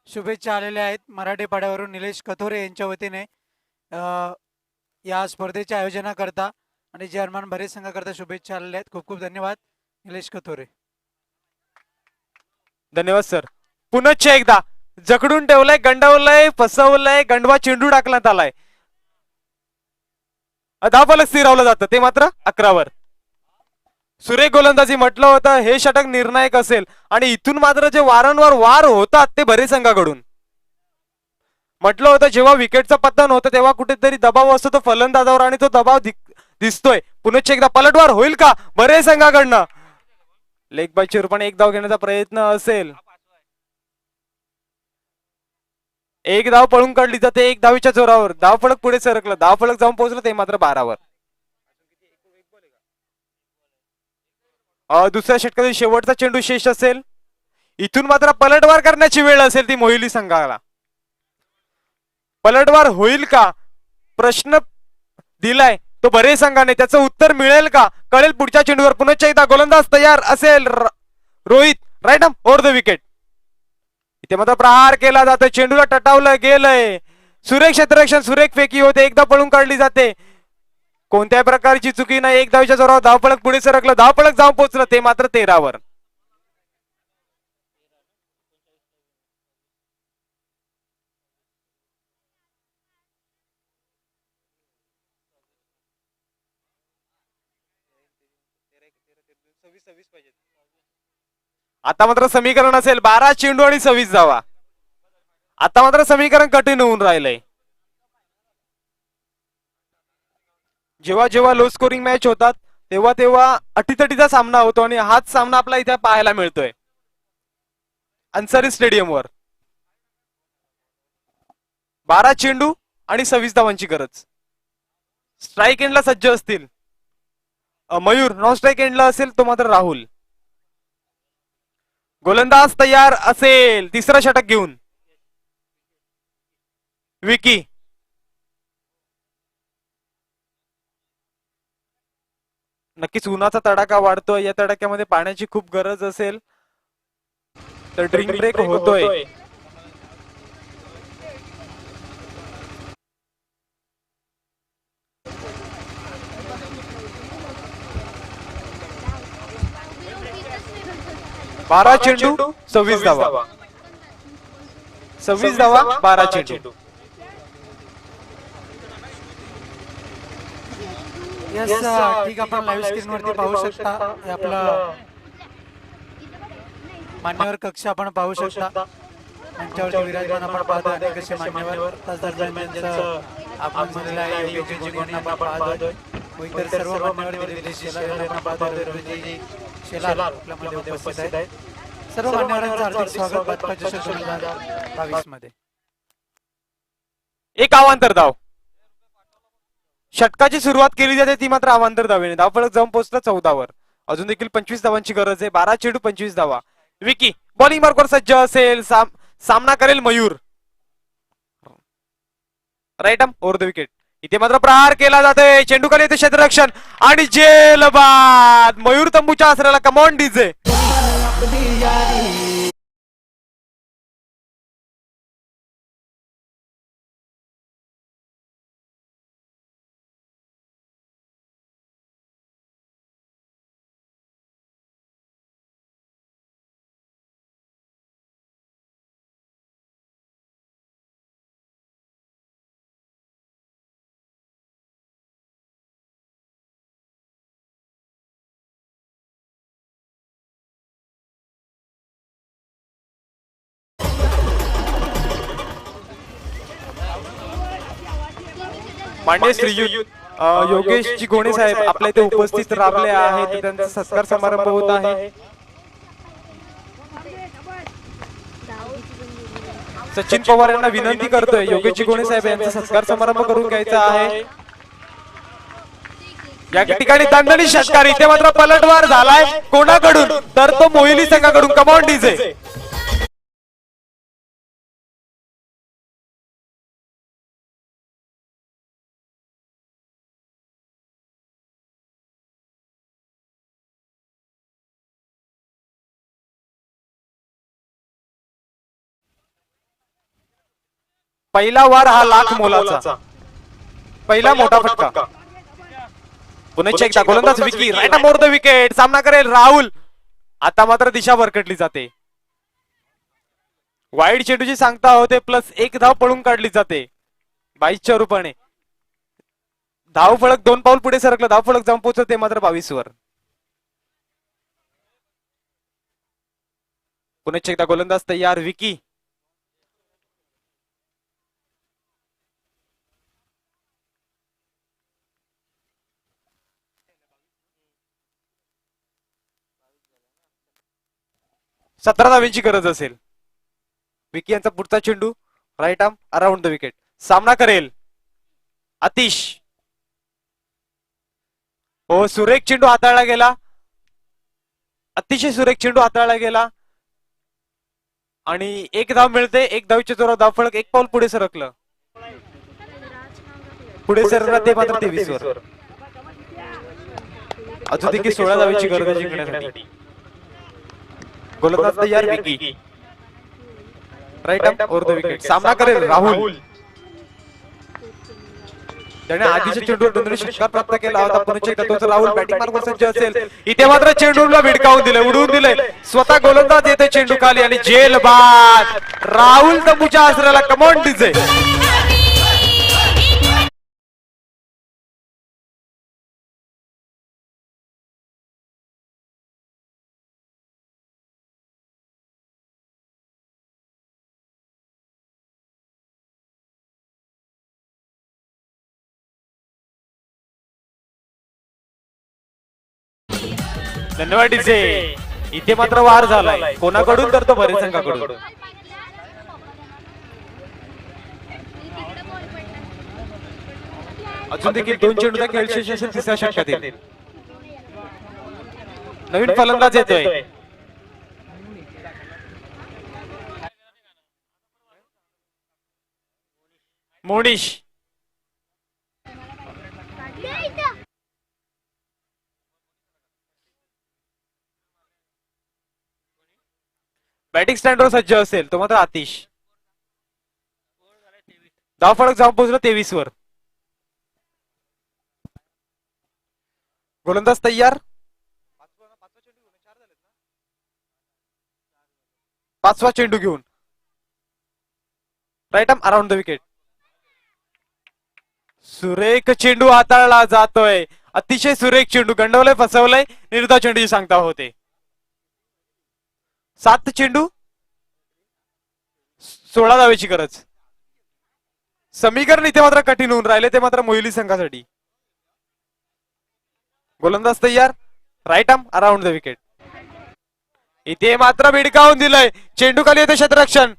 शुभेच्छा आलेल्या आहेत मराठी पाड्यावरून निलेश कथोरे यांच्या वतीने या स्पर्धेच्या आयोजनाकरता आणि जर्मन बरेच संघाकरता शुभेच्छा आलेल्या आहेत. खूप खूप धन्यवाद निलेश कथोरे. धन्यवाद सर. पुनश्च एकदा जकडून ठेवलंय, गंडवलंय, फसवलंय, गंडवा चेंडू टाकण्यात आलाय. धावफलक स्थिरावलं जातं ते मात्र 11वर. सुरेख गोलंदाजी म्हटलं होतं हे षटक निर्णायक असेल आणि इथून मात्र जे वारंवार वार होतात ते भरे संघाकडून. म्हटलं होतं जेव्हा विकेटचं पतन होतं तेव्हा कुठेतरी दबाव असतो तो फलंदाजावर आणि तो दबाव दिसतोय. पुनश्च एकदा पलटवार होईल का बरे संघाकडनं. लेग बाय रूपाने एक धाव घेण्याचा प्रयत्न असेल. एक धाव पळून काढली जाते 1 धावीच्या जोरावर. धावफलक पुढे सरकलं, धावफलक जाऊन पोहोचलं ते मात्र 12वर. दुसऱ्या षटकातील शेवटचा चेंडू शेष असेल. इथून मात्र पलटवार करण्याची वेळ असेल ती मोहिली संघाला. पलटवार होईल का प्रश्न दिलाय तो बरे संघाने, त्याचं उत्तर मिळेल का कळेल पुढच्या चेंडूवर. पुनश्च एकदा गोलंदाज तयार असेल. Rohit right over the wicket. इथे मात्र प्रहार केला जातो, चेंडूला टटावलं गेलंय. सुरेख क्षेत्ररक्षण, सुरेख फेकी होते, एकदा पळून काढली जाते. कोणत्याही प्रकारची चुकी नाही. 1 धावीच्या जोरावर धावफलक पुढे सरकलं, धावफलक जाऊन पोहोचलं ते मात्र 13वर. आता मात्र समीकरण असेल 12 चेंडू आणि 26 धावा. आता मात्र समीकरण कठीण होऊन राहिलंय. जेव्हा जेव्हा लो स्कोरिंग मॅच होतात तेव्हा तेव्हा अटीतटीचा सामना होतो आणि हाच सामना आपला इथे पाहायला मिळतोय अन्सारी स्टेडियमवर. 12 चेंडू आणि 26 धावांची गरज. स्ट्राईक एंडला सज्ज असतील मयूर, नॉन स्ट्राईक एंडला असेल तो मात्र राहुल. गोलंदाज तयार असेल तिसरं षटक घेऊन. विकी नक्कीच उन्हाचा तडाखा वाढतोय, या तडाख्यामध्ये पाण्याची खूप गरज असेल तर ड्रिंक ब्रेक होतोय. बारा चेंडू 26 धावा. 26 धावा 12 चेंडू. यस ठीक, आपण लाईव्ह स्क्रीन वरती पाहू शकता. हे आपलं मान्यवर कक्ष आपण पाहू शकता. मंचावरती विराजमान आपण पाहतो अनेक असे मान्यवर. त्याच दरम्यान त्यांचं आपण झालेलं आहे योगेशजी गोंड आपण पाहतोय. इतर सर्व मान्यवर दिलेले शेलार आपण पाहतोय. रोहितजी शेलार आपल्यामध्ये उपस्थित आहेत. सर्व मान्यवरांचं हार्दिक स्वागत बदका चषक 2022 मध्ये. एक अवांतर धाव. षटकाची सुरुवात केली जाते ती मात्र अवांतर धावेने. धावफलक जाऊन पोहोचलं 14वर. अजून देखील 25 धावांची गरज आहे. 12 चेंडू 25 धावा. विकी बॉलिंग मार्कवर सज्ज असेल. सामना करेल Mayur. Right arm over the wicket. इथे मात्र प्रहार केला जातोय. चेंडू खाली येते क्षेत्ररक्षण आणि जेलबाद. मयूर तंबूच्या आसऱ्याला कमॉन डीजे. मान्य श्रीयुत योगेशजी गोणे साहेब आपल्या इथे उपस्थित राबले आहेत. त्यांचा सत्कार समारंभ होत आहे. सचिन पवार यांना विनंती करतोय योगेशजी गोणे साहेब यांचा सत्कार समारंभ करून घ्यायचा आहे. या ठिकाणी दणदणीत षटकार. इथे मात्र पलटवार झालाय कोणाकडून तर तो मोहिली संघाकडून. Come on DJ. पहिला वार हा लाख मोलाचा, पहिला मोठा फटका. पुन्हा एकदा गोलंदाज Vicky right more the wicket. सामना करेल राहुल. आता मात्र दिशा भरकटली जाते. वाईड चेंडूची सांगता होते प्लस 1 धाव पळून काढली जाते 22च्या रूपाने. धाव फळक 2 पाऊल पुढे सरकलं. धाव फळक जाऊन पोहोचते मात्र 22 वर. पुन्हा एकदा गोलंदाज तयार विकी. सतरा धाव्यांची गरज असेल. विकी यांचा पुढचा चेंडू right arm around the wicket. सामना करेल आतिश. हो, सुरेख चेंडू हाताळला गेला. अतिशय सुरेख चेंडू हाताळला गेला आणि 1 धाव मिळते. 1 धावच्या जोरावर धाव फळक 1 पाऊल पुढे सरकलं. पुढे सरकलं ते मात्र 23 वर. अजून देखील 16 धावेची गरज आहे जिंकण्यासाठी. गोलंदाज तयार Vicky right arm over the wicket. सामना करेल राहुल. त्याने आधीच्या चेंडूवर दोन्ही षटकार प्राप्त केला होता. पुन्हा एकदा तोच राहुल बॅटिंग मार्गवर सज्ज असेल. इथे मात्र चेंडूला भिडकावून दिले, उडवून दिले. स्वतः गोलंदाज येते चेंडू खाली आणि जेल बाद. राहुल तंबूच्या आसऱ्याला कमॉन डीजे. धन्यवाद डीजे. इथे मात्र वार झालाय. कोणाकडून तर तो भरे संघाकडून. अजून देखील 2 चेंडूचा खेळ शेष असेल तिसऱ्या षटकातील. नवीन फलंदाज येतोय. मोनिश. बॅटिंग स्टँडवर सज्ज असेल तो मात्र आतिश. धाव फळक जाऊन पोहोचलं 23 वर. गोलंदाज तयार. 5वा चेंडू घेऊन right arm around the wicket. सुरेख चेंडू हाताळला जातोय. अतिशय सुरेख चेंडू. गंडवलंय, फसवलंय. निर्धाव चेंडूची सांगता होते. 7 चेंडू 16 धावेची गरज. समीकरण इथे मात्र कठीण होऊन राहिले ते मात्र मोहिली संघासाठी. गोलंदाज तयार right arm around the wicket. इथे मात्र भिडकावून दिलंय. चेंडू खाली येते क्षेत्ररक्षण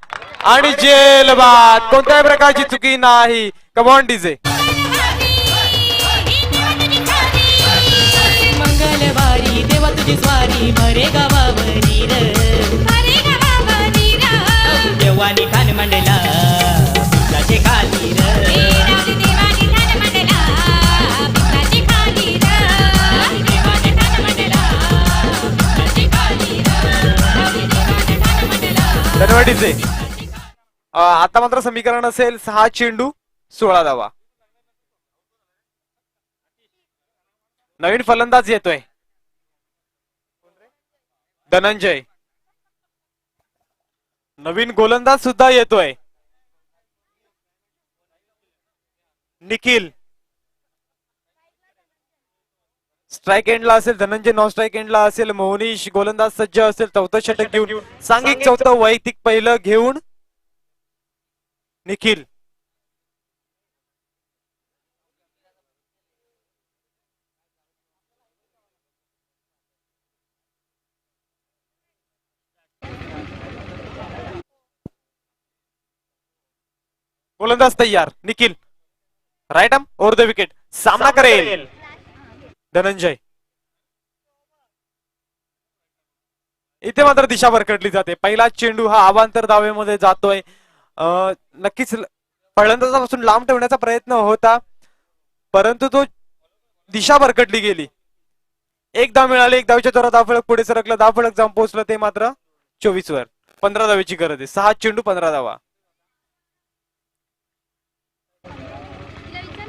आणि जेल बाद. कोणत्याही प्रकारची चुकी नाही. Come on DJ. मंगलवारी देवा तुझी स्वारी भरे गावावरी र देवानी ठाण मांडला पित्राचे खाली र देवानी ठाण मांडला पित्राचे खाली र देवानी ठाण मांडला पित्राचे खाली र देवानी ठाण मांडला. धन्यवाद डीजे. आता मात्र समीकरण असेल 6 चेंडू 16 धावा. नवीन फलंदाज येतोय धनंजय. नवीन गोलंदाज सुद्धा येतोय निखिल. स्ट्राईक एंडला असेल धनंजय. नॉन स्ट्राईक एंडला असेल मोहनीश. गोलंदाज सज्ज असेल. 4थं षटक घेऊन सांघिक 4थं वैयक्तिक पहिलं घेऊन निखिल. गोलंदाज तयार Nikhil right arm over the wicket. सामना करेल धनंजय. इथे मात्र दिशा भरकटली जाते. पहिला चेंडू हा अवांतर धावेमध्ये जातोय. नक्कीच फलंदाजापासून लांब ठेवण्याचा प्रयत्न होता परंतु तो दिशा भरकटली गेली. 1 धाव मिळाली. 1 धावच्या जोरात धाव फळक पुढे सरकलं. धाव फळक जाऊन पोहोचलं ते मात्र 24 वर. 15 धावेची गरज आहे. 6 चेंडू 15 धावा.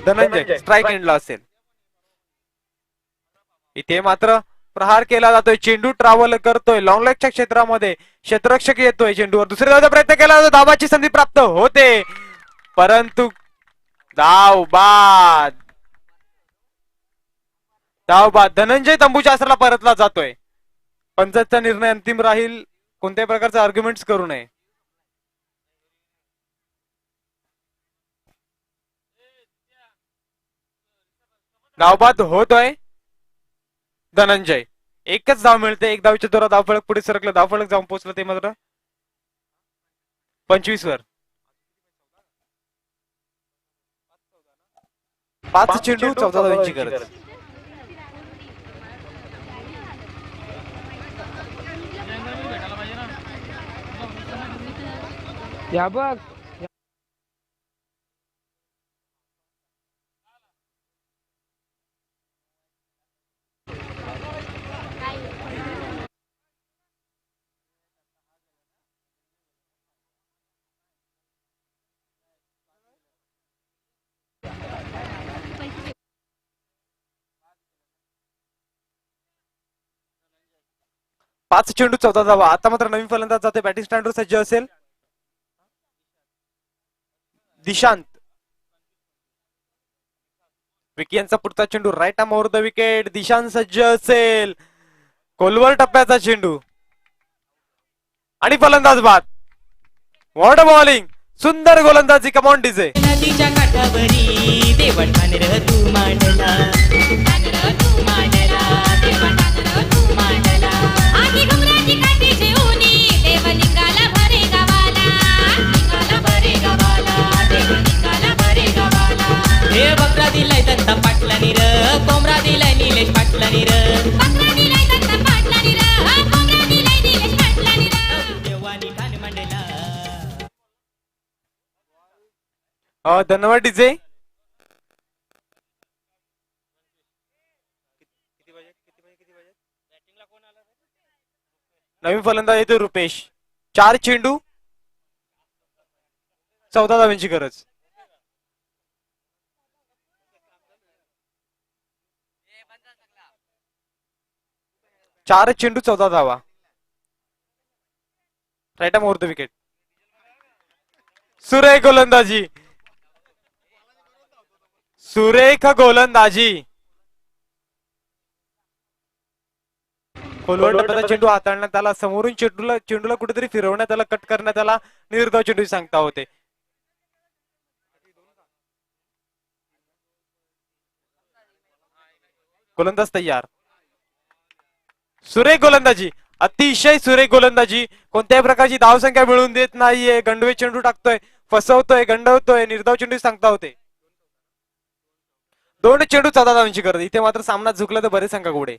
धनंजय स्ट्राईक एंडला असेल. इथे मात्र प्रहार केला जातोय. चेंडू ट्रॅव्हल करतोय लॉंग लेगच्या क्षेत्रामध्ये. क्षेत्ररक्षक येतोय चेंडूवर. दुसऱ्या धावाचा प्रयत्न केला जातो. धावाची संधी प्राप्त होते परंतु धाव बाद. धाव बाद. धनंजय तंबूच्या आसराला परतला जातोय. पंचायतचा निर्णय अंतिम राहील. कोणत्याही प्रकारचे आर्ग्युमेंट्स करू नये. धावबाद होतोय धनंजय. एकच धाव मिळते. एक धावीच्या द्वारा धावफलक पुढे सरकलं. धावफलक जाऊन पोहोचलं ते मात्र 25 वर. 5 चेंडू 14 धावांची गरज. या बघ 5 चेंडू 14 धावा. आता मात्र नवीन फलंदाज जाते. बॅटिंग स्टँडवर सज्ज असेल दिशांत. विकी यांचा पुढचा चेंडू right arm over the wicket. Dishant सज्ज असेल. खोलवर टप्प्याचा चेंडू आणि फलंदाज बाद. What bowling. सुंदर गोलंदाजी. Come on DJ. नदीच्या काठावरी देवण ठाणेर तू मांडला तू मांडला देवण तू मांडला आधी घुमराची काठी जेवणी देवलिंगाला भरे गावाला लिंगाला भरे गावाला देवलिंगाला भरे गावाला हे बकरा दिलाय दत्ता पाटला निर कोंबरा दिलाय निलेश पाटला निर बकरा दिलाय दत्ता पाटला निर कोंबरा दिलाय निलेश पाटला निर देवानी ठाण मांडला. धन्यवाद डीजे. नवीन फलंदाज येतो रुपेश. 4 चेंडू 14 धावांची गरज. चार चेंडू 14 धावा. Right arm over the wicket. सुरेख गोलंदाजी. सुरेख गोलंदाजी. खोलवर टप्प्याचा चेंडू हाताळण्यात आला. समोरून चेंडूला कुठेतरी फिरवण्यात आला. कट करण्यात आला. निर्धाव चेंडू सांगता होते. गोलंदाज तयार. सुरेख गोलंदाजी. अतिशय सुरेख गोलंदाजी. कोणत्याही प्रकारची धावसंख्या मिळवून देत नाहीये. गंडवे चेंडू टाकतोय. फसवतोय. गंडवतोय. निर्धाव चेंडू सांगता होते. 2 चेंडू 14 धावांची गरज. इथे मात्र सामना झुकला तर बरेच संघ गोडे.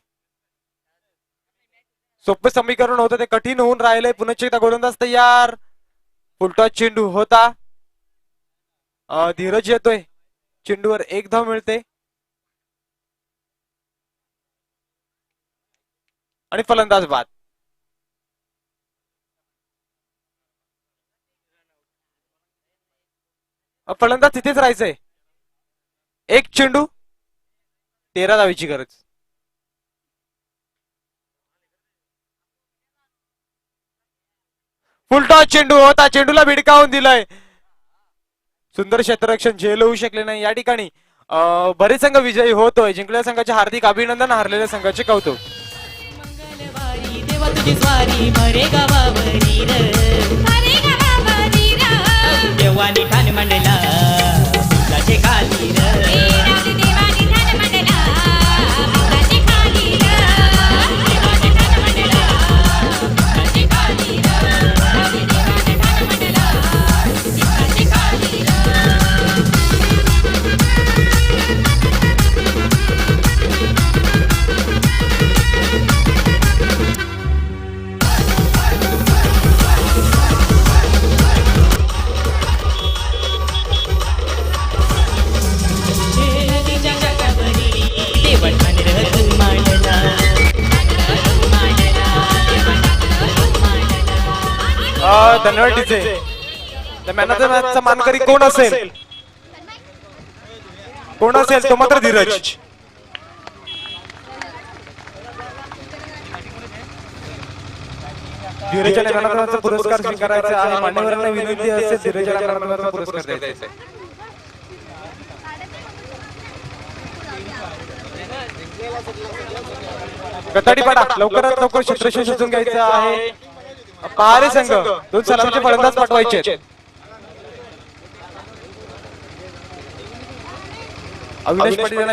सोपे समीकरण होतं ते कठीण होऊन राहिले. पुन्हा एकदा गोलंदाज तयार. फुलटॉस चेंडू होता. धीरज येतोय. चेंडूवर 1 धाव मिळते आणि फलंदाज बाद. फलंदाज तिथेच राहायचंय. 1 चेंडू 13 धावीची गरज. फुलटॉस चेंडू होता. चेंडूला भिडकावून दिलाय. सुंदर क्षेत्ररक्षण झेल होऊ शकले नाही या ठिकाणी. बरेच संघ विजयी होतोय. जिंकलेल्या संघाचे हार्दिक अभिनंदन. हारलेल्या संघाचे कौतुक. मंगलवारी देवा तुझी स्वारी भरे गावावरी र भरे गावावरी र देवानी ठाण मांडला फुलाचे खाली र देवानी ठाण मांडला फुलाचे खाली र देवानी ठाण मांडला फुलाचे खाली र देवानी ठाण मांडला फुलाचे खाली र. धन्यवाद डीजे. मॅन ऑफ द मॅचचा मानकरी कोण असेल? कोण असेल तो मात्र धीरज. धीरजच्या रंगनाथाचा पुरस्कार स्वीकारायचा आहे. मान्यवरांना विनंती असेल धीरजच्या रंगनाथाचा पुरस्कार द्यायचा आहे. गटाडीपाडा लवकरात लवकर क्षेत्रशः शिजून घ्यायचं आहे. पहारे संघ 2 सलामीचे फलंदाज पाठवायचे आहेत. अविनाश पाटील यांना